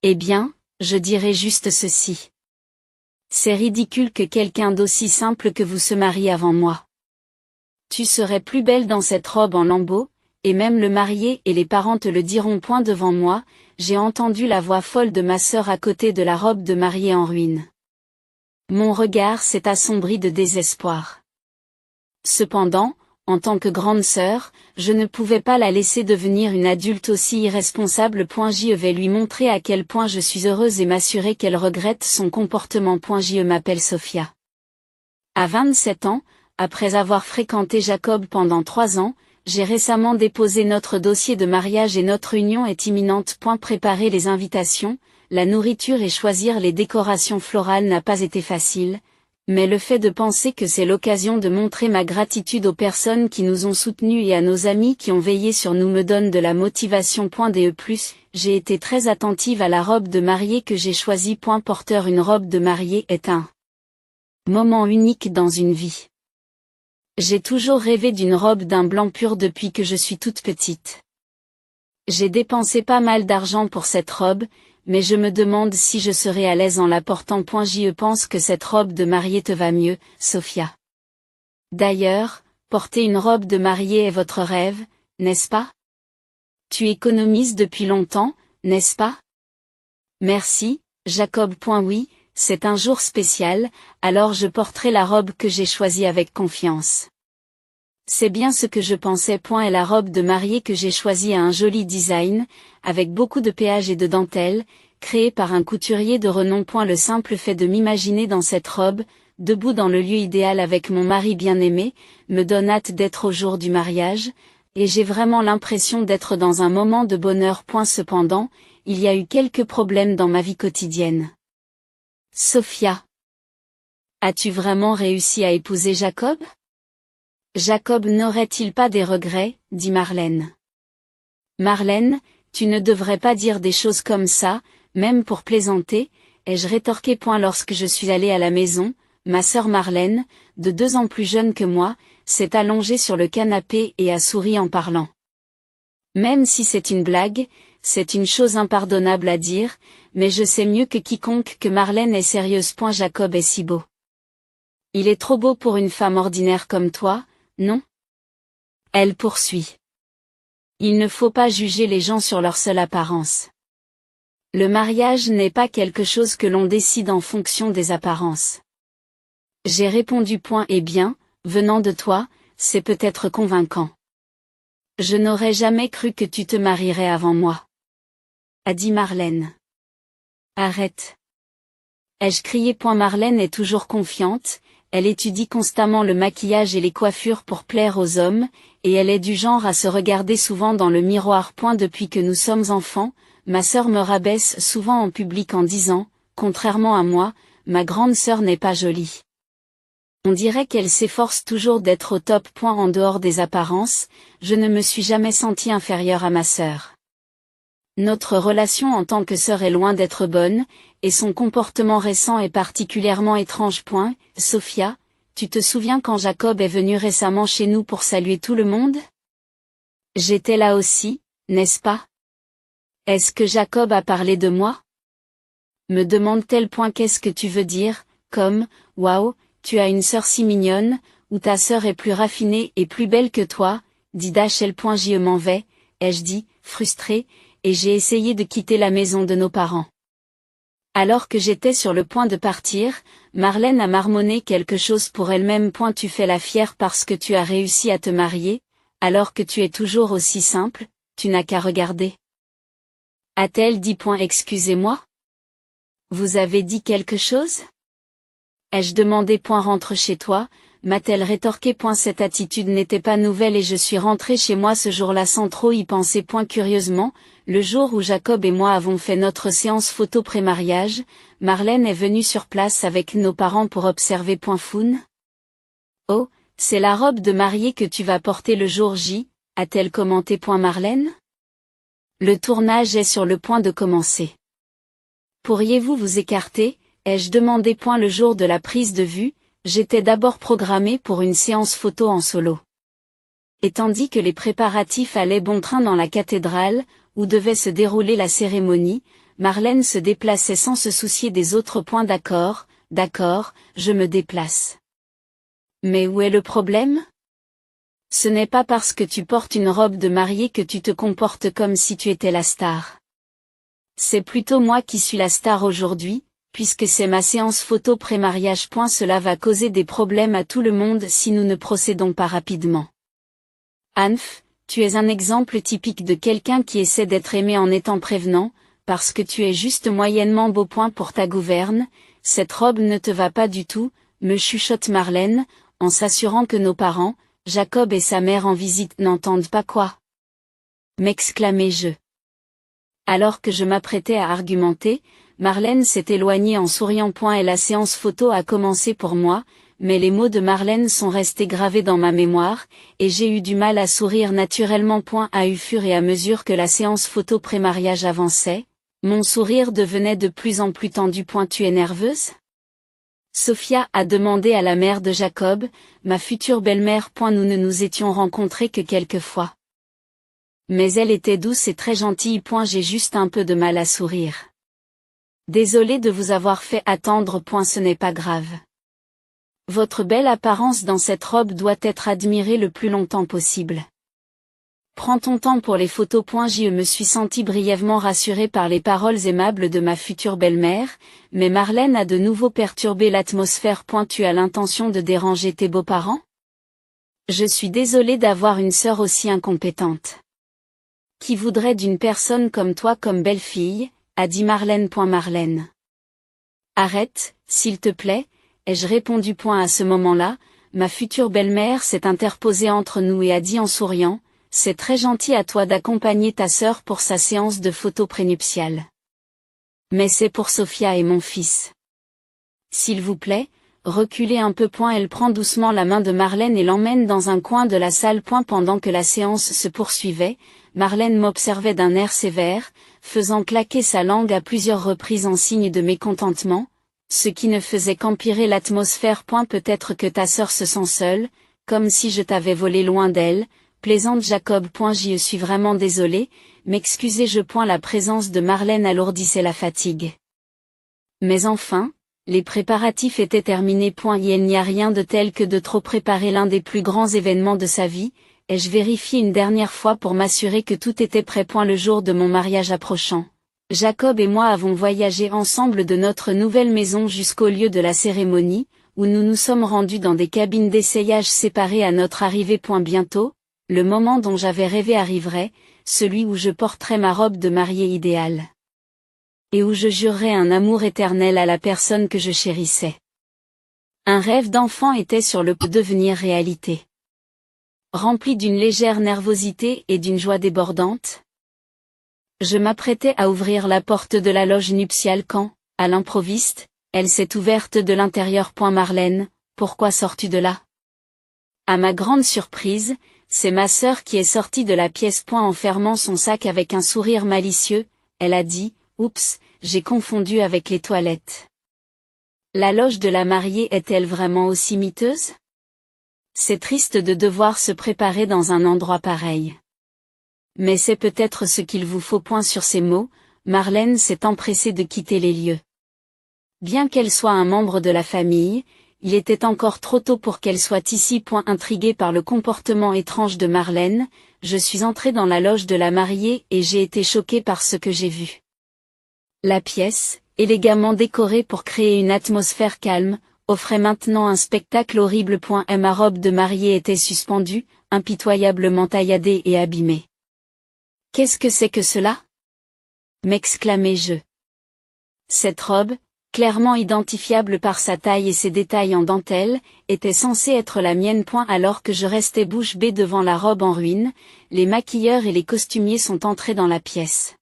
Eh bien, je dirais juste ceci. C'est ridicule que quelqu'un d'aussi simple que vous se marie avant moi. Tu serais plus belle dans cette robe en lambeaux, et même le marié et les parents te le diront point devant moi. J'ai entendu la voix folle de ma sœur à côté de la robe de mariée en ruine. Mon regard s'est assombri de désespoir. Cependant, en tant que grande sœur, je ne pouvais pas la laisser devenir une adulte aussi irresponsable. Je vais lui montrer à quel point je suis heureuse et m'assurer qu'elle regrette son comportement. Je m'appelle Sophia. À 27 ans, après avoir fréquenté Jacob pendant 3 ans, j'ai récemment déposé notre dossier de mariage et notre union est imminente. Préparer les invitations, la nourriture et choisir les décorations florales n'a pas été facile, mais le fait de penser que c'est l'occasion de montrer ma gratitude aux personnes qui nous ont soutenus et à nos amis qui ont veillé sur nous me donne de la motivation. J'ai été très attentive à la robe de mariée que j'ai choisie. Porteur une robe de mariée est un moment unique dans une vie. J'ai toujours rêvé d'une robe d'un blanc pur depuis que je suis toute petite. J'ai dépensé pas mal d'argent pour cette robe, mais je me demande si je serai à l'aise en la portant. Je pense que cette robe de mariée te va mieux, Sophia. D'ailleurs, porter une robe de mariée est votre rêve, n'est-ce pas? Tu économises depuis longtemps, n'est-ce pas? Merci, Jacob. Oui, c'est un jour spécial, alors je porterai la robe que j'ai choisie avec confiance. C'est bien ce que je pensais. Et la robe de mariée que j'ai choisie a un joli design, avec beaucoup de péage et de dentelle, créée par un couturier de renom. Le simple fait de m'imaginer dans cette robe, debout dans le lieu idéal avec mon mari bien-aimé, me donne hâte d'être au jour du mariage, et j'ai vraiment l'impression d'être dans un moment de bonheur. Cependant, il y a eu quelques problèmes dans ma vie quotidienne. Sophia. As-tu vraiment réussi à épouser Jacob? Jacob n'aurait-il pas des regrets, dit Marlène. Marlène, tu ne devrais pas dire des choses comme ça, même pour plaisanter, ai-je rétorqué. Lorsque je suis allée à la maison, ma sœur Marlène, de 2 ans plus jeune que moi, s'est allongée sur le canapé et a souri en parlant. Même si c'est une blague, c'est une chose impardonnable à dire, mais je sais mieux que quiconque que Marlène est sérieuse. Jacob est si beau. Il est trop beau pour une femme ordinaire comme toi, non? Elle poursuit. Il ne faut pas juger les gens sur leur seule apparence. Le mariage n'est pas quelque chose que l'on décide en fonction des apparences. J'ai répondu. Eh bien, venant de toi, c'est peut-être convaincant. Je n'aurais jamais cru que tu te marierais avant moi, a dit Marlène. Arrête. Ai-je crié. Marlène est toujours confiante, elle étudie constamment le maquillage et les coiffures pour plaire aux hommes, et elle est du genre à se regarder souvent dans le miroir. Depuis que nous sommes enfants, ma sœur me rabaisse souvent en public en disant, contrairement à moi, ma grande sœur n'est pas jolie. On dirait qu'elle s'efforce toujours d'être au top. En dehors des apparences, je ne me suis jamais sentie inférieure à ma sœur. Notre relation en tant que sœur est loin d'être bonne, et son comportement récent est particulièrement étrange. Sophia, tu te souviens quand Jacob est venu récemment chez nous pour saluer tout le monde? J'étais là aussi, n'est-ce pas? Est-ce que Jacob a parlé de moi? Me demande-t-elle. Qu'est-ce que tu veux dire, comme, waouh, tu as une sœur si mignonne, ou ta sœur est plus raffinée et plus belle que toi, dit Dachel. Je m'en vais, ai-je dit, frustrée, et j'ai essayé de quitter la maison de nos parents. Alors que j'étais sur le point de partir, Marlène a marmonné quelque chose pour elle-même. Tu fais la fière parce que tu as réussi à te marier, alors que tu es toujours aussi simple, tu n'as qu'à regarder. A-t-elle dit. Excusez-moi? Vous avez dit quelque chose? Ai-je demandé. Rentre chez toi, m'a-t-elle rétorqué. Cette attitude n'était pas nouvelle et je suis rentrée chez moi ce jour-là sans trop y penser. Curieusement, le jour où Jacob et moi avons fait notre séance photo pré-mariage, Marlène est venue sur place avec nos parents pour observer. Foun. Oh, c'est la robe de mariée que tu vas porter le jour J, a-t-elle commenté. Marlène? Le tournage est sur le point de commencer. Pourriez-vous vous écarter? Ai-je demandé. Le jour de la prise de vue, j'étais d'abord programmée pour une séance photo en solo. Et tandis que les préparatifs allaient bon train dans la cathédrale, où devait se dérouler la cérémonie, Marlène se déplaçait sans se soucier des autres points. D'accord, je me déplace. Mais où est le problème? Ce n'est pas parce que tu portes une robe de mariée que tu te comportes comme si tu étais la star. C'est plutôt moi qui suis la star aujourd'hui, puisque c'est ma séance photo pré-mariage. Cela va causer des problèmes à tout le monde si nous ne procédons pas rapidement. Anf, tu es un exemple typique de quelqu'un qui essaie d'être aimé en étant prévenant, parce que tu es juste moyennement beau. Pour ta gouverne, cette robe ne te va pas du tout, me chuchote Marlène, en s'assurant que nos parents, Jacob et sa mère en visite, n'entendent pas. Quoi? M'exclamai-je. Alors que je m'apprêtais à argumenter, Marlène s'est éloignée en souriant. Et la séance photo a commencé pour moi, mais les mots de Marlène sont restés gravés dans ma mémoire, et j'ai eu du mal à sourire naturellement. Au fur et à mesure que la séance photo pré-mariage avançait, mon sourire devenait de plus en plus tendu. Tu es nerveuse? Sophia a demandé à la mère de Jacob, ma future belle-mère. Nous ne nous étions rencontrés que quelques fois. Mais elle était douce et très gentille. J'ai juste un peu de mal à sourire. Désolée de vous avoir fait attendre. Ce n'est pas grave. Votre belle apparence dans cette robe doit être admirée le plus longtemps possible. Prends ton temps pour les photos. Je me suis sentie brièvement rassurée par les paroles aimables de ma future belle-mère, mais Marlène a de nouveau perturbé l'atmosphère. Tu as l'intention de déranger tes beaux-parents? Je suis désolée d'avoir une sœur aussi incompétente. Qui voudrait d'une personne comme toi comme belle-fille, a dit Marlène. Marlène. Arrête, s'il te plaît, ai-je répondu. À ce moment-là, ma future belle-mère s'est interposée entre nous et a dit en souriant, c'est très gentil à toi d'accompagner ta sœur pour sa séance de photos prénuptiales. Mais c'est pour Sophia et mon fils. S'il vous plaît, reculez un peu. Elle prend doucement la main de Marlène et l'emmène dans un coin de la salle. Pendant que la séance se poursuivait, Marlène m'observait d'un air sévère, faisant claquer sa langue à plusieurs reprises en signe de mécontentement, ce qui ne faisait qu'empirer l'atmosphère. Peut-être que ta sœur se sent seule, comme si je t'avais volé loin d'elle, plaisante Jacob. J'y suis vraiment désolée, m'excusai-je. La présence de Marlène alourdissait la fatigue. Mais enfin, les préparatifs étaient terminés. Il n'y a rien de tel que de trop préparer l'un des plus grands événements de sa vie, et je vérifiai une dernière fois pour m'assurer que tout était prêt. Le jour de mon mariage approchant, Jacob et moi avons voyagé ensemble de notre nouvelle maison jusqu'au lieu de la cérémonie, où nous nous sommes rendus dans des cabines d'essayage séparées à notre arrivée. Bientôt, le moment dont j'avais rêvé arriverait, celui où je porterais ma robe de mariée idéale. Et où je jurerais un amour éternel à la personne que je chérissais. Un rêve d'enfant était sur le point de devenir réalité. Rempli d'une légère nervosité et d'une joie débordante, je m'apprêtais à ouvrir la porte de la loge nuptiale quand, à l'improviste, elle s'est ouverte de l'intérieur. Marlène, pourquoi sors-tu de là? À ma grande surprise, c'est ma sœur qui est sortie de la pièce. En fermant son sac avec un sourire malicieux, elle a dit, oups, j'ai confondu avec les toilettes. La loge de la mariée est-elle vraiment aussi miteuse? C'est triste de devoir se préparer dans un endroit pareil. Mais c'est peut-être ce qu'il vous faut. Sur ces mots, Marlène s'est empressée de quitter les lieux. Bien qu'elle soit un membre de la famille, il était encore trop tôt pour qu'elle soit ici. Intriguée par le comportement étrange de Marlène, je suis entrée dans la loge de la mariée et j'ai été choquée par ce que j'ai vu. La pièce, élégamment décorée pour créer une atmosphère calme, offrait maintenant un spectacle horrible. Ma robe de mariée était suspendue, impitoyablement tailladée et abîmée. Qu'est-ce que c'est que cela? M'exclamai-je. Cette robe, clairement identifiable par sa taille et ses détails en dentelle, était censée être la mienne. Alors que je restais bouche bée devant la robe en ruine, les maquilleurs et les costumiers sont entrés dans la pièce.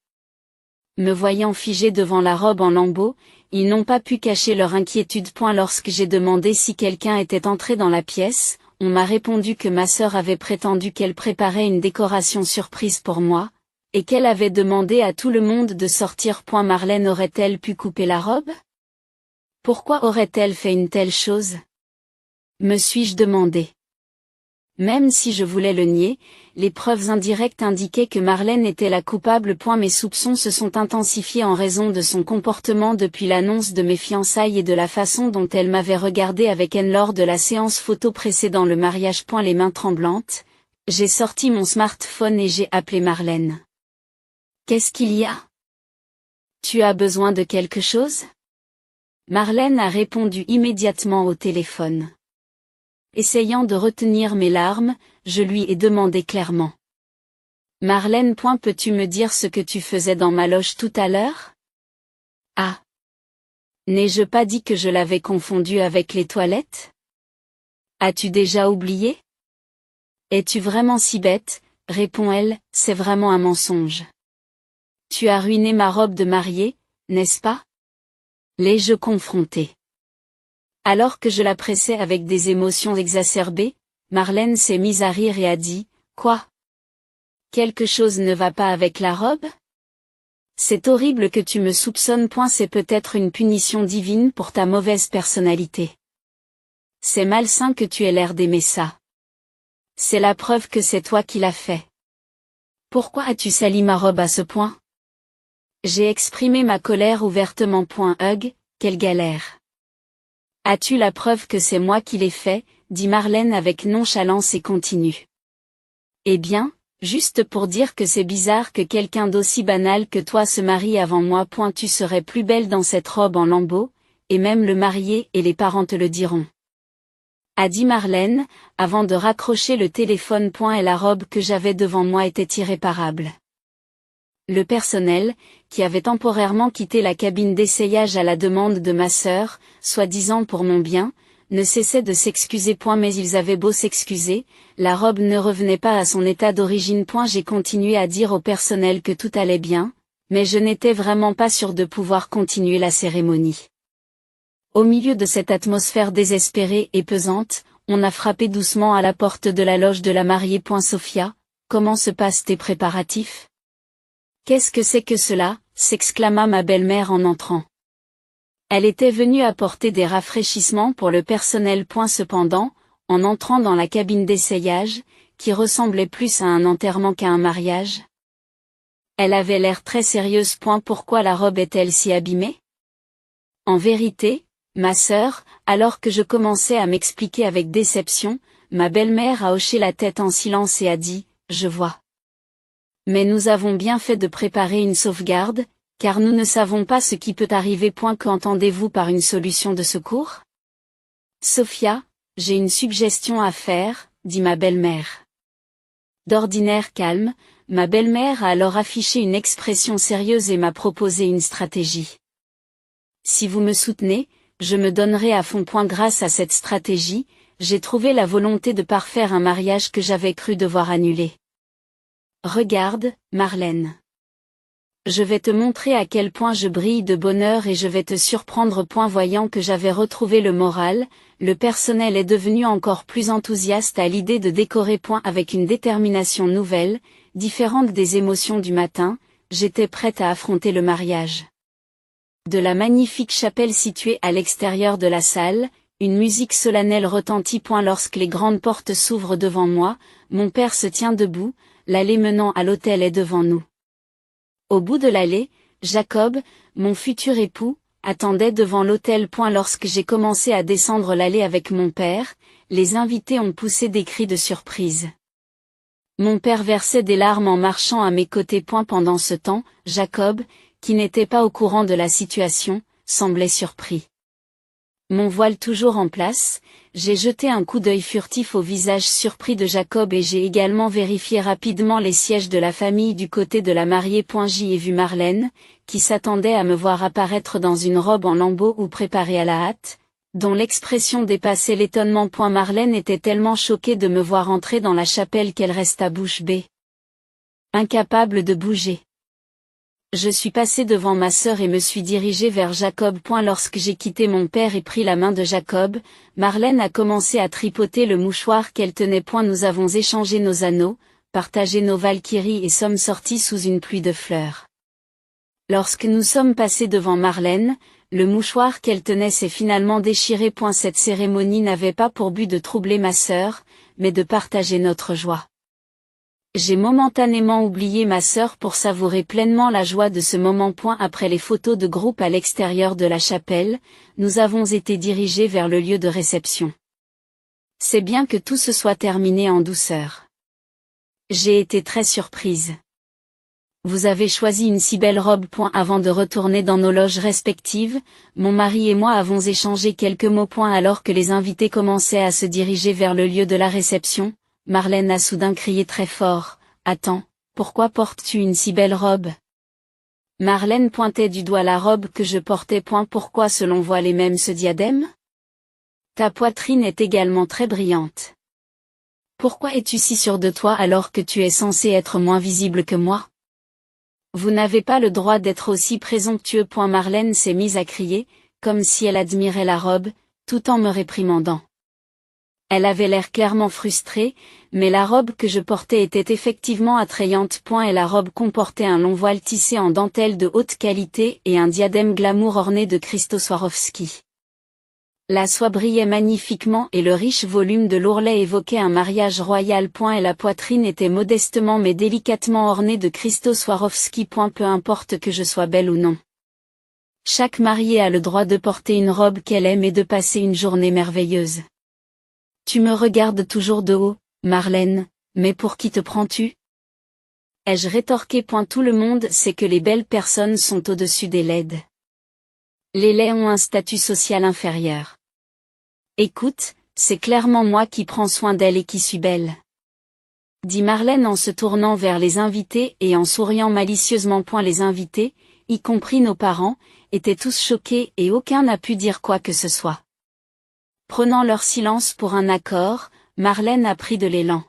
Me voyant figée devant la robe en lambeaux, ils n'ont pas pu cacher leur inquiétude. Lorsque j'ai demandé si quelqu'un était entré dans la pièce, on m'a répondu que ma sœur avait prétendu qu'elle préparait une décoration surprise pour moi, et qu'elle avait demandé à tout le monde de sortir. Marlène aurait-elle pu couper la robe? Pourquoi aurait-elle fait une telle chose? Me suis-je demandé. Même si je voulais le nier, les preuves indirectes indiquaient que Marlène était la coupable. Mes soupçons se sont intensifiés en raison de son comportement depuis l'annonce de mes fiançailles et de la façon dont elle m'avait regardé avec haine lors de la séance photo précédant le mariage. Les mains tremblantes, j'ai sorti mon smartphone et j'ai appelé Marlène. Qu'est-ce qu'il y a? Tu as besoin de quelque chose? Marlène a répondu immédiatement au téléphone. Essayant de retenir mes larmes, je lui ai demandé clairement. Marlène, peux-tu me dire ce que tu faisais dans ma loge tout à l'heure? Ah! N'ai-je pas dit que je l'avais confondu avec les toilettes? As-tu déjà oublié? Es-tu vraiment si bête? Répond-elle, c'est vraiment un mensonge. Tu as ruiné ma robe de mariée, n'est-ce pas? L'ai-je confrontée? Alors que je la pressais avec des émotions exacerbées, Marlène s'est mise à rire et a dit, quoi? Quelque chose ne va pas avec la robe? C'est horrible que tu me soupçonnes. C'est peut-être une punition divine pour ta mauvaise personnalité. C'est malsain que tu aies l'air d'aimer ça. C'est la preuve que c'est toi qui l'as fait. Pourquoi as-tu sali ma robe à ce point? J'ai exprimé ma colère ouvertement. Hug, quelle galère. As-tu la preuve que c'est moi qui l'ai fait, dit Marlène avec nonchalance et continue. Eh bien, juste pour dire que c'est bizarre que quelqu'un d'aussi banal que toi se marie avant moi. Tu serais plus belle dans cette robe en lambeaux, et même le marié et les parents te le diront. A dit Marlène, avant de raccrocher le téléphone. Et la robe que j'avais devant moi était irréparable. Le personnel, qui avait temporairement quitté la cabine d'essayage à la demande de ma sœur, soi-disant pour mon bien, ne cessait de s'excuser. Mais ils avaient beau s'excuser, la robe ne revenait pas à son état d'origine. J'ai continué à dire au personnel que tout allait bien, mais je n'étais vraiment pas sûre de pouvoir continuer la cérémonie. Au milieu de cette atmosphère désespérée et pesante, on a frappé doucement à la porte de la loge de la mariée. Sophia, comment se passent tes préparatifs? Qu'est-ce que c'est que cela? S'exclama ma belle-mère en entrant. Elle était venue apporter des rafraîchissements pour le personnel. Cependant, en entrant dans la cabine d'essayage, qui ressemblait plus à un enterrement qu'à un mariage, elle avait l'air très sérieuse. Pourquoi la robe est-elle si abîmée? En vérité, ma sœur, alors que je commençais à m'expliquer avec déception, ma belle-mère a hoché la tête en silence et a dit, je vois. Mais nous avons bien fait de préparer une sauvegarde, car nous ne savons pas ce qui peut arriver. Qu'entendez-vous par une solution de secours? Sophia, j'ai une suggestion à faire, dit ma belle-mère. D'ordinaire calme, ma belle-mère a alors affiché une expression sérieuse et m'a proposé une stratégie. Si vous me soutenez, je me donnerai à fond. Grâce à cette stratégie, j'ai trouvé la volonté de parfaire un mariage que j'avais cru devoir annuler. Regarde, Marlène. Je vais te montrer à quel point je brille de bonheur et je vais te surprendre. Voyant que j'avais retrouvé le moral, le personnel est devenu encore plus enthousiaste à l'idée de décorer. Avec une détermination nouvelle, différente des émotions du matin, j'étais prête à affronter le mariage. De la magnifique chapelle située à l'extérieur de la salle, une musique solennelle retentit. Lorsque les grandes portes s'ouvrent devant moi, mon père se tient debout, l'allée menant à l'autel est devant nous. Au bout de l'allée, Jacob, mon futur époux, attendait devant l'autel. Lorsque j'ai commencé à descendre l'allée avec mon père, les invités ont poussé des cris de surprise. Mon père versait des larmes en marchant à mes côtés. Pendant ce temps, Jacob, qui n'était pas au courant de la situation, semblait surpris. Mon voile toujours en place, j'ai jeté un coup d'œil furtif au visage surpris de Jacob et j'ai également vérifié rapidement les sièges de la famille du côté de la mariée. J'y ai vu Marlène, qui s'attendait à me voir apparaître dans une robe en lambeaux ou préparée à la hâte, dont l'expression dépassait l'étonnement. Marlène était tellement choquée de me voir entrer dans la chapelle qu'elle resta bouche bée, incapable de bouger. Je suis passé devant ma sœur et me suis dirigé vers Jacob. Lorsque j'ai quitté mon père et pris la main de Jacob, Marlène a commencé à tripoter le mouchoir qu'elle tenait. Nous avons échangé nos anneaux, partagé nos valkyries et sommes sortis sous une pluie de fleurs. Lorsque nous sommes passés devant Marlène, le mouchoir qu'elle tenait s'est finalement déchiré. Cette cérémonie n'avait pas pour but de troubler ma sœur, mais de partager notre joie. J'ai momentanément oublié ma sœur pour savourer pleinement la joie de ce moment. Après les photos de groupe à l'extérieur de la chapelle, nous avons été dirigés vers le lieu de réception. C'est bien que tout se soit terminé en douceur. J'ai été très surprise. Vous avez choisi une si belle robe. Avant de retourner dans nos loges respectives, mon mari et moi avons échangé quelques mots. Alors que les invités commençaient à se diriger vers le lieu de la réception, Marlène a soudain crié très fort, « Attends, pourquoi portes-tu une si belle robe ?» Marlène pointait du doigt la robe que je portais. Pourquoi selon vous les mêmes ce diadème ? Ta poitrine est également très brillante. Pourquoi es-tu si sûre de toi alors que tu es censé être moins visible que moi ? Vous n'avez pas le droit d'être aussi présomptueux. Marlène s'est mise à crier, comme si elle admirait la robe, tout en me réprimandant. Elle avait l'air clairement frustrée, mais la robe que je portais était effectivement attrayante. Et la robe comportait un long voile tissé en dentelle de haute qualité et un diadème glamour orné de cristaux Swarovski. La soie brillait magnifiquement et le riche volume de l'ourlet évoquait un mariage royal. Et la poitrine était modestement mais délicatement ornée de cristaux Swarovski. Peu importe que je sois belle ou non. Chaque mariée a le droit de porter une robe qu'elle aime et de passer une journée merveilleuse. Tu me regardes toujours de haut, Marlène, mais pour qui te prends-tu ? Ai-je rétorqué. Tout le monde sait que les belles personnes sont au-dessus des laides. Les laids ont un statut social inférieur. Écoute, c'est clairement moi qui prends soin d'elle et qui suis belle. Dit Marlène en se tournant vers les invités et en souriant malicieusement. Les invités, y compris nos parents, étaient tous choqués et aucun n'a pu dire quoi que ce soit. Prenant leur silence pour un accord, Marlène a pris de l'élan.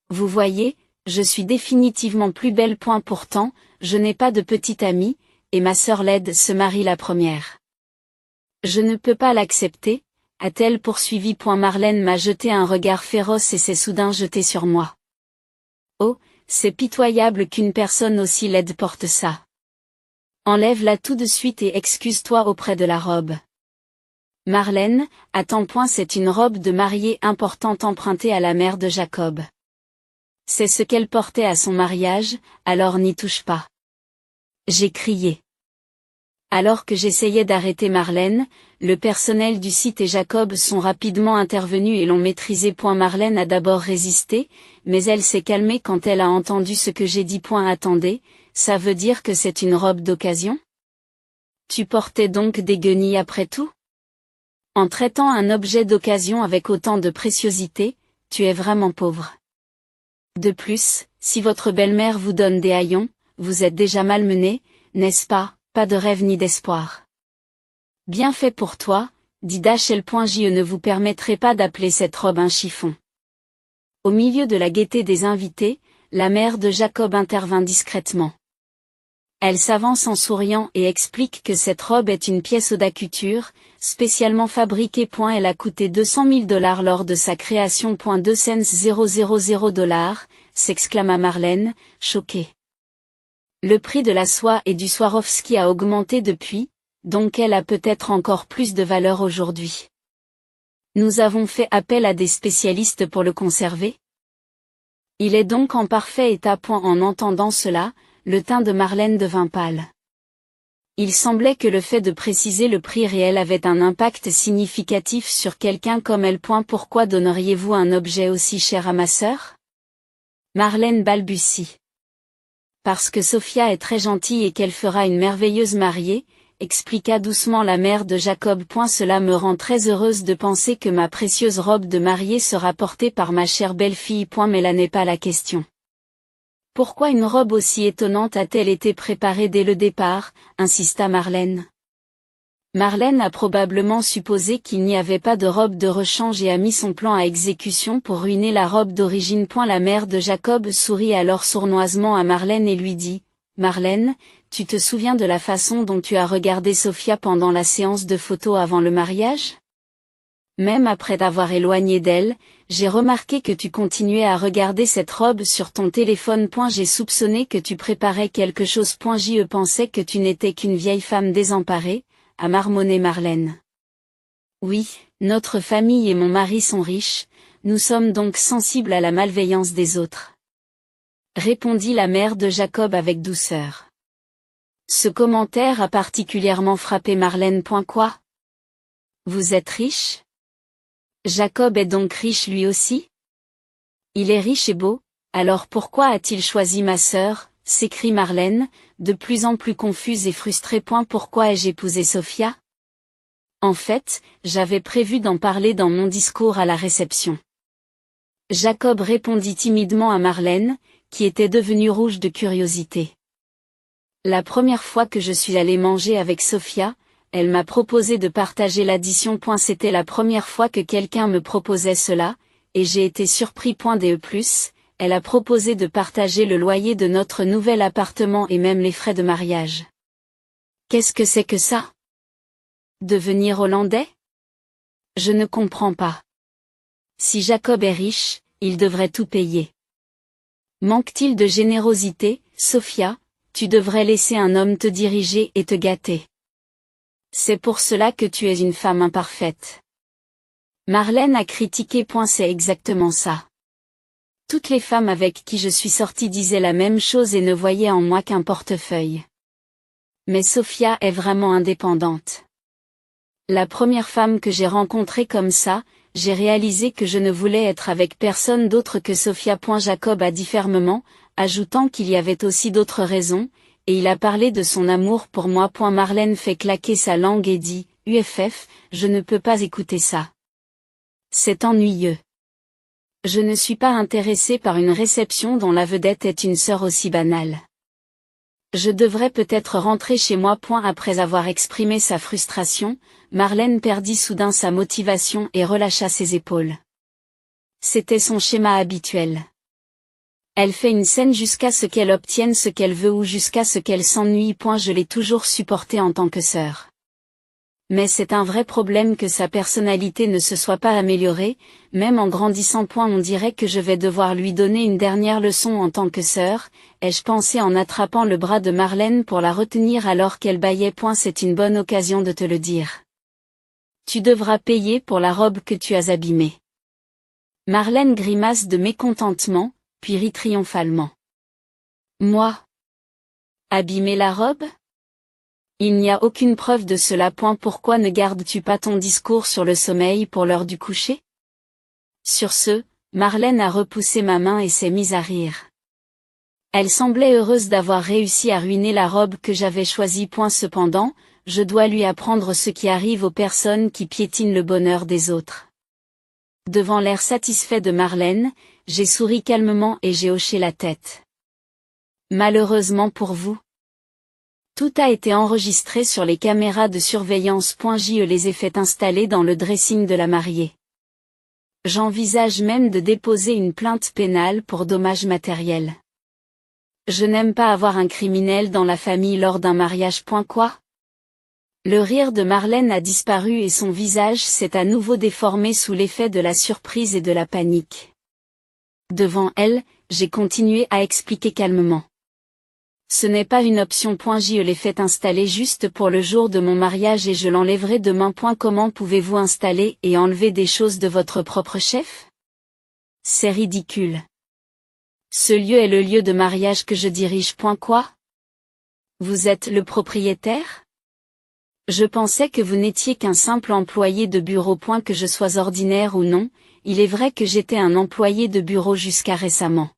Vous voyez, je suis définitivement plus belle. Pourtant, je n'ai pas de petite amie, et ma sœur laide se marie la première. Je ne peux pas l'accepter, a-t-elle poursuivi. Marlène m'a jeté un regard féroce et s'est soudain jetée sur moi. Oh, c'est pitoyable qu'une personne aussi laide porte ça. Enlève-la tout de suite et excuse-toi auprès de la robe. Marlène, attends. C'est une robe de mariée importante empruntée à la mère de Jacob. C'est ce qu'elle portait à son mariage, alors n'y touche pas. J'ai crié. Alors que j'essayais d'arrêter Marlène, le personnel du site et Jacob sont rapidement intervenus et l'ont maîtrisée. Marlène a d'abord résisté, mais elle s'est calmée quand elle a entendu ce que j'ai dit. Attendez, ça veut dire que c'est une robe d'occasion ? Tu portais donc des guenilles après tout ? En traitant un objet d'occasion avec autant de préciosité, tu es vraiment pauvre. De plus, si votre belle-mère vous donne des haillons, vous êtes déjà malmené, n'est-ce pas ? Pas de rêve ni d'espoir. Bien fait pour toi, dit Dachel. Je ne vous permettrai pas d'appeler cette robe un chiffon. Au milieu de la gaieté des invités, la mère de Jacob intervint discrètement. Elle s'avance en souriant et explique que cette robe est une pièce haute couture, spécialement fabriquée. Elle a coûté $200 000 lors de sa création. 2 cents $000, s'exclama Marlène, choquée. Le prix de la soie et du Swarovski a augmenté depuis, donc elle a peut-être encore plus de valeur aujourd'hui. Nous avons fait appel à des spécialistes pour le conserver. Il est donc en parfait état. En entendant cela, le teint de Marlène devint pâle. Il semblait que le fait de préciser le prix réel avait un impact significatif sur quelqu'un comme elle. Pourquoi donneriez-vous un objet aussi cher à ma sœur ? Marlène balbutie. Parce que Sophia est très gentille et qu'elle fera une merveilleuse mariée, expliqua doucement la mère de Jacob. Cela me rend très heureuse de penser que ma précieuse robe de mariée sera portée par ma chère belle-fille. Mais là n'est pas la question. Pourquoi une robe aussi étonnante a-t-elle été préparée dès le départ, insista Marlène. Marlène a probablement supposé qu'il n'y avait pas de robe de rechange et a mis son plan à exécution pour ruiner la robe d'origine. La mère de Jacob sourit alors sournoisement à Marlène et lui dit, « Marlène, tu te souviens de la façon dont tu as regardé Sophia pendant la séance de photos avant le mariage ? Même après t'avoir éloigné d'elle, j'ai remarqué que tu continuais à regarder cette robe sur ton téléphone. J'ai soupçonné que tu préparais quelque chose. Je pensais que tu n'étais qu'une vieille femme désemparée, a marmonné Marlène. Oui, notre famille et mon mari sont riches, nous sommes donc sensibles à la malveillance des autres. Répondit la mère de Jacob avec douceur. Ce commentaire a particulièrement frappé Marlène. Quoi? Vous êtes riche? Jacob est donc riche lui aussi? Il est riche et beau, alors pourquoi a-t-il choisi ma sœur? S'écrie Marlène, de plus en plus confuse et frustrée. Pourquoi ai-je épousé Sophia? En fait, j'avais prévu d'en parler dans mon discours à la réception. Jacob répondit timidement à Marlène, qui était devenue rouge de curiosité. La première fois que je suis allé manger avec Sophia, elle m'a proposé de partager l'addition. C'était la première fois que quelqu'un me proposait cela, et j'ai été surpris. Elle a proposé de partager le loyer de notre nouvel appartement et même les frais de mariage. Qu'est-ce que c'est que ça? Devenir hollandais? Je ne comprends pas. Si Jacob est riche, il devrait tout payer. Manque-t-il de générosité, Sophia? Tu devrais laisser un homme te diriger et te gâter. C'est pour cela que tu es une femme imparfaite. Marlène a critiqué. C'est exactement ça. Toutes les femmes avec qui je suis sortie disaient la même chose et ne voyaient en moi qu'un portefeuille. Mais Sophia est vraiment indépendante. La première femme que j'ai rencontrée comme ça, j'ai réalisé que je ne voulais être avec personne d'autre que Sophia. Jacob a dit fermement, ajoutant qu'il y avait aussi d'autres raisons, et il a parlé de son amour pour moi. Marlène fait claquer sa langue et dit, UFF, je ne peux pas écouter ça. C'est ennuyeux. Je ne suis pas intéressée par une réception dont la vedette est une sœur aussi banale. Je devrais peut-être rentrer chez moi. Après avoir exprimé sa frustration, Marlène perdit soudain sa motivation et relâcha ses épaules. C'était son schéma habituel. Elle fait une scène jusqu'à ce qu'elle obtienne ce qu'elle veut ou jusqu'à ce qu'elle s'ennuie. Je l'ai toujours supportée en tant que sœur. Mais c'est un vrai problème que sa personnalité ne se soit pas améliorée, même en grandissant. On dirait que je vais devoir lui donner une dernière leçon en tant que sœur, ai-je pensé en attrapant le bras de Marlène pour la retenir alors qu'elle bâillait. C'est une bonne occasion de te le dire. Tu devras payer pour la robe que tu as abîmée. Marlène grimace de mécontentement, puis rit triomphalement. Moi? Abîmer la robe? Il n'y a aucune preuve de cela. Pourquoi ne gardes-tu pas ton discours sur le sommeil pour l'heure du coucher? Sur ce, Marlène a repoussé ma main et s'est mise à rire. Elle semblait heureuse d'avoir réussi à ruiner la robe que j'avais choisie. Cependant, je dois lui apprendre ce qui arrive aux personnes qui piétinent le bonheur des autres. Devant l'air satisfait de Marlène, j'ai souri calmement et j'ai hoché la tête. Malheureusement pour vous. Tout a été enregistré sur les caméras de surveillance. Je les ai fait installer dans le dressing de la mariée. J'envisage même de déposer une plainte pénale pour dommages matériels. Je n'aime pas avoir un criminel dans la famille lors d'un mariage. Quoi? Le rire de Marlène a disparu et son visage s'est à nouveau déformé sous l'effet de la surprise et de la panique. Devant elle, j'ai continué à expliquer calmement. Ce n'est pas une option. Je l'ai fait installer juste pour le jour de mon mariage et je l'enlèverai demain. Comment pouvez-vous installer et enlever des choses de votre propre chef? C'est ridicule. Ce lieu est le lieu de mariage que je dirige. Quoi? Vous êtes le propriétaire? Je pensais que vous n'étiez qu'un simple employé de bureau. Que je sois ordinaire ou non, il est vrai que j'étais un employé de bureau jusqu'à récemment.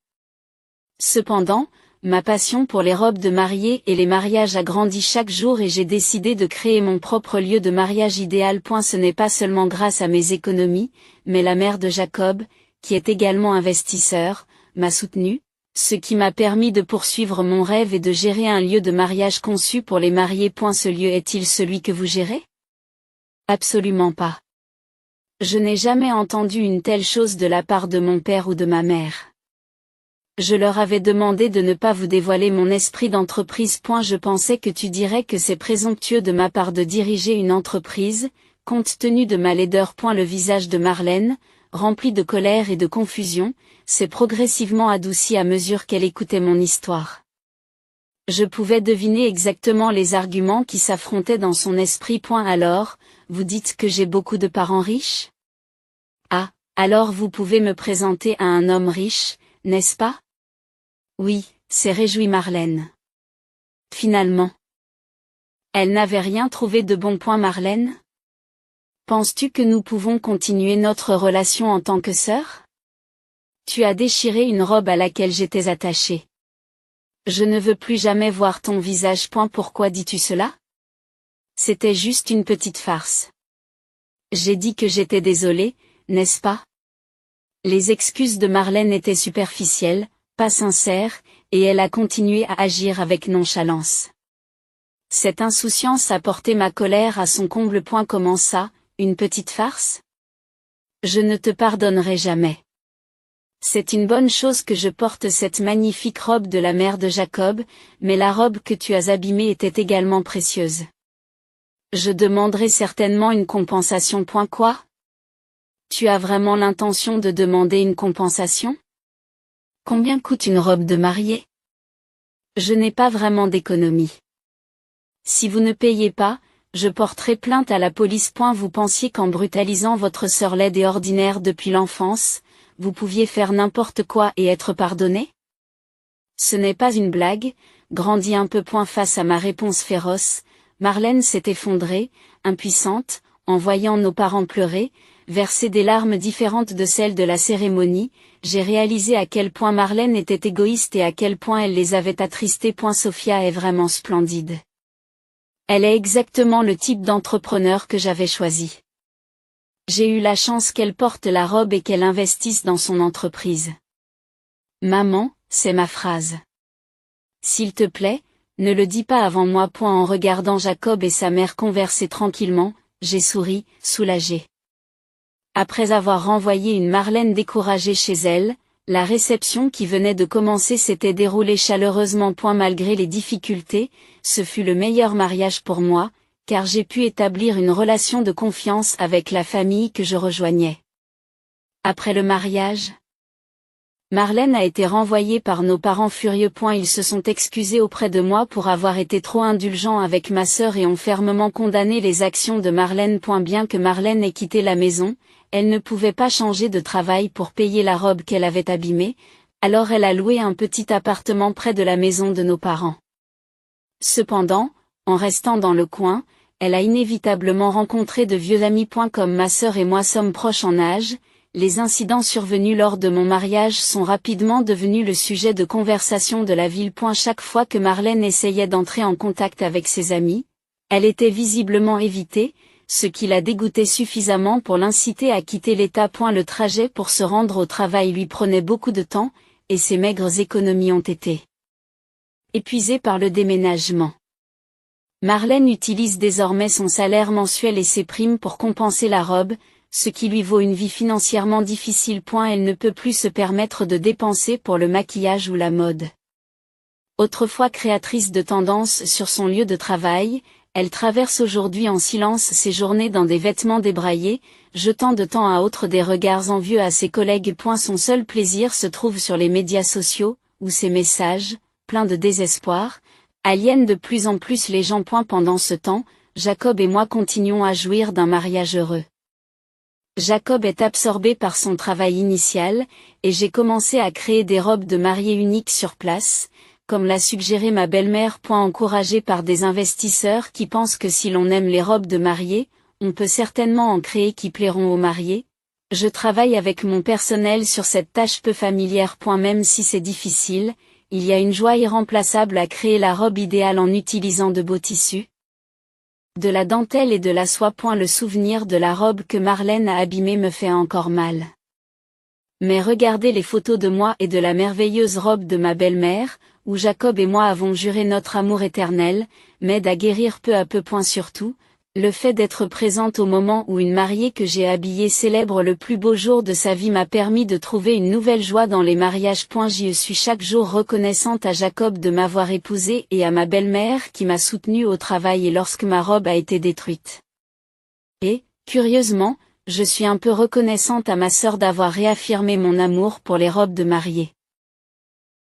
Cependant, ma passion pour les robes de mariée et les mariages a grandi chaque jour et j'ai décidé de créer mon propre lieu de mariage idéal. Ce n'est pas seulement grâce à mes économies, mais la mère de Jacob, qui est également investisseur, m'a soutenu, ce qui m'a permis de poursuivre mon rêve et de gérer un lieu de mariage conçu pour les mariés. Ce lieu est-il celui que vous gérez? Absolument pas. Je n'ai jamais entendu une telle chose de la part de mon père ou de ma mère. Je leur avais demandé de ne pas vous dévoiler mon esprit d'entreprise. Je pensais que tu dirais que c'est présomptueux de ma part de diriger une entreprise, compte tenu de ma laideur. Le visage de Marlène, rempli de colère et de confusion, s'est progressivement adouci à mesure qu'elle écoutait mon histoire. Je pouvais deviner exactement les arguments qui s'affrontaient dans son esprit. Alors, vous dites que j'ai beaucoup de parents riches? Ah, Alors vous pouvez me présenter à un homme riche, n'est-ce pas? Oui, s'est réjouie Marlène. Finalement. Elle n'avait rien trouvé de bon point Marlène? Penses-tu que nous pouvons continuer notre relation en tant que sœurs? Tu as déchiré une robe à laquelle j'étais attachée. Je ne veux plus jamais voir ton visage. Pourquoi dis-tu cela? C'était juste une petite farce. J'ai dit que j'étais désolée, n'est-ce pas? Les excuses de Marlène étaient superficielles, pas sincères, et elle a continué à agir avec nonchalance. Cette insouciance a porté ma colère à son comble. Comment ça, une petite farce? Je ne te pardonnerai jamais. C'est une bonne chose que je porte cette magnifique robe de la mère de Jacob, mais la robe que tu as abîmée était également précieuse. Je demanderai certainement une compensation. Quoi? Tu as vraiment l'intention de demander une compensation? Combien coûte une robe de mariée? Je n'ai pas vraiment d'économie. Si vous ne payez pas, je porterai plainte à la police. Vous pensiez qu'en brutalisant votre sœur laide et ordinaire depuis l'enfance, vous pouviez faire n'importe quoi et être pardonné? Ce n'est pas une blague, grandis un peu. Face à ma réponse féroce, Marlène s'est effondrée, impuissante, en voyant nos parents pleurer, verser des larmes différentes de celles de la cérémonie. J'ai réalisé à quel point Marlène était égoïste et à quel point elle les avait attristés. Sophia est vraiment splendide. Elle est exactement le type d'entrepreneur que j'avais choisi. J'ai eu la chance qu'elle porte la robe et qu'elle investisse dans son entreprise. Maman, c'est ma phrase. S'il te plaît, ne le dis pas avant moi. En regardant Jacob et sa mère converser tranquillement, j'ai souri, soulagée. Après avoir renvoyé une Marlène découragée chez elle, la réception qui venait de commencer s'était déroulée chaleureusement. Malgré les difficultés, ce fut le meilleur mariage pour moi, car j'ai pu établir une relation de confiance avec la famille que je rejoignais. Après le mariage, Marlène a été renvoyée par nos parents furieux. Ils se sont excusés auprès de moi pour avoir été trop indulgents avec ma sœur et ont fermement condamné les actions de Marlène. Bien que Marlène ait quitté la maison, elle ne pouvait pas changer de travail pour payer la robe qu'elle avait abîmée, alors elle a loué un petit appartement près de la maison de nos parents. Cependant, en restant dans le coin, elle a inévitablement rencontré de vieux amis. Comme ma sœur et moi sommes proches en âge, les incidents survenus lors de mon mariage sont rapidement devenus le sujet de conversation de la ville. Chaque fois que Marlène essayait d'entrer en contact avec ses amis, elle était visiblement évitée, ce qui l'a dégoûtée suffisamment pour l'inciter à quitter l'État. Le trajet pour se rendre au travail lui prenait beaucoup de temps, et ses maigres économies ont été épuisées par le déménagement. Marlène utilise désormais son salaire mensuel et ses primes pour compenser la robe, ce qui lui vaut une vie financièrement difficile. Elle ne peut plus se permettre de dépenser pour le maquillage ou la mode. Autrefois créatrice de tendances sur son lieu de travail, elle traverse aujourd'hui en silence ses journées dans des vêtements débraillés, jetant de temps à autre des regards envieux à ses collègues. Son seul plaisir se trouve sur les médias sociaux, où ses messages, pleins de désespoir, aliènent de plus en plus les gens. Pendant ce temps, Jacob et moi continuons à jouir d'un mariage heureux. Jacob est absorbé par son travail initial, et j'ai commencé à créer des robes de mariée uniques sur place, comme l'a suggéré ma belle-mère. Encouragée par des investisseurs qui pensent que si l'on aime les robes de mariée, on peut certainement en créer qui plairont aux mariés. Je travaille avec mon personnel sur cette tâche peu familière. Même si c'est difficile, il y a une joie irremplaçable à créer la robe idéale en utilisant de beaux tissus, de la dentelle et de la soie. Le souvenir de la robe que Marlène a abîmée me fait encore mal. Mais regardez les photos de moi et de la merveilleuse robe de ma belle-mère, où Jacob et moi avons juré notre amour éternel, m'aide à guérir peu à peu. Surtout, le fait d'être présente au moment où une mariée que j'ai habillée célèbre le plus beau jour de sa vie m'a permis de trouver une nouvelle joie dans les mariages. J'y suis chaque jour reconnaissante à Jacob de m'avoir épousée et à ma belle-mère qui m'a soutenue au travail et lorsque ma robe a été détruite. Et, curieusement, je suis un peu reconnaissante à ma sœur d'avoir réaffirmé mon amour pour les robes de mariée.